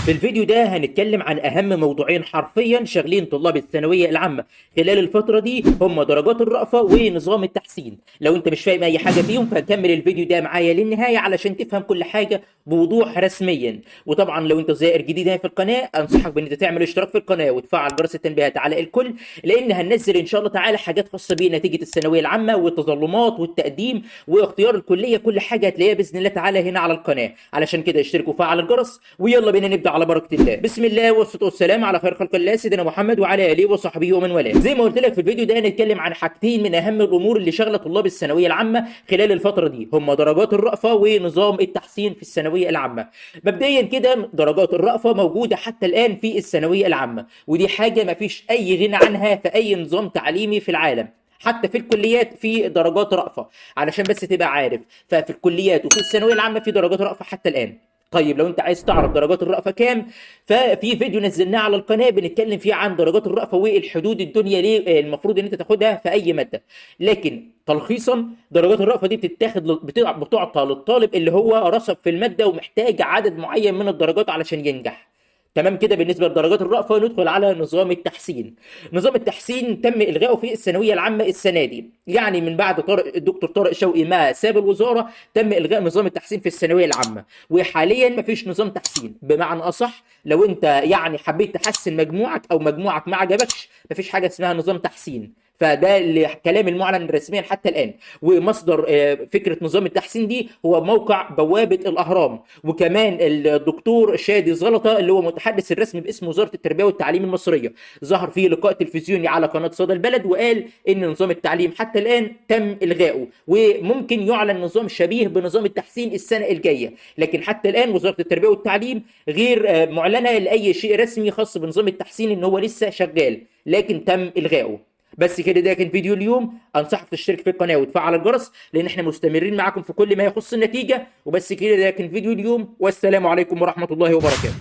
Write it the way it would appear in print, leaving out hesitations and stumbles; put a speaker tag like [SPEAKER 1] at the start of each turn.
[SPEAKER 1] في الفيديو ده هنتكلم عن أهم موضوعين حرفيا شاغلين طلاب الثانوية العامة خلال الفترة دي، هم درجات الرأفة ونظام التحسين. لو أنت مش فاهم أي حاجة فيهم فكمل الفيديو ده معايا للنهاية علشان تفهم كل حاجة بوضوح رسميا. وطبعا لو أنت زائر جديد هنا في القناة أنصحك بأن أنت تعمل اشتراك في القناة وتفعل جرس التنبيهات على الكل، لأن هننزل إن شاء الله تعالى حاجات خاصة بنتيجة الثانوية العامة والتظلمات والتقديم واختيار الكلية. كل حاجة هتلاقيها بإذن الله تعالى هنا على القناة، علشان كده اشتركوا وفعل الجرس. ويلا بينا نبدأ على بركة الله. بسم الله والصلاة والسلام على خير خلق الله سيدنا محمد وعلى آله وصحبه ومن والاه. زي ما قلت لك في الفيديو ده هنتكلم عن حاجتين من أهم الأمور اللي شغلة طلاب الثانوية العامة خلال الفترة دي، هم درجات الرأفة ونظام التحسين في الثانوية العامة. مبدئيا كده درجات الرأفة موجودة حتى الآن في الثانوية العامة، ودي حاجة ما فيش أي غنى عنها في أي نظام تعليمي في العالم. حتى في الكليات في درجات رأفة، علشان بس تبقى عارف، ففي الكليات وفي الثانوية العامة في درجات رأفة حتى الآن. طيب لو انت عايز تعرف درجات الرأفة كام، ففي فيديو نزلناه على القناة بنتكلم فيه عن درجات الرأفة والحدود الدنيا ليه المفروض ان انت تاخدها في اي مادة. لكن تلخيصا، درجات الرأفة دي بتعطى للطالب اللي هو رسب في المادة ومحتاج عدد معين من الدرجات علشان ينجح. تمام كده بالنسبه لدرجات الرأفة. ندخل على نظام التحسين. نظام التحسين تم الغائه في الثانويه العامه السنه دي، يعني من بعد الدكتور طارق شوقي ما ساب الوزاره تم الغاء نظام التحسين في الثانويه العامه، وحاليا مفيش نظام تحسين. بمعنى اصح، لو انت يعني حبيت تحسن مجموعك او مجموعك ما عجبكش مفيش حاجه اسمها نظام تحسين. فده الكلام المعلن رسميا حتى الان. ومصدر فكره نظام التحسين دي هو موقع بوابه الاهرام، وكمان الدكتور شادي زلطه اللي هو متحدث الرسمي باسم وزاره التربيه والتعليم المصريه ظهر في لقاء تلفزيوني على قناه صدى البلد، وقال ان نظام التعليم حتى الان تم الغائه، وممكن يعلن نظام شبيه بنظام التحسين السنه الجايه. لكن حتى الان وزاره التربيه والتعليم غير معلنه لاي شيء رسمي خاص بنظام التحسين ان هو لسه شغال، لكن تم الغائه. بس كده ده كان فيديو اليوم. انصحك تشترك في القناه وتفعل الجرس، لان احنا مستمرين معاكم في كل ما يخص النتيجه. وبس كده ده كان فيديو اليوم، والسلام عليكم ورحمه الله وبركاته.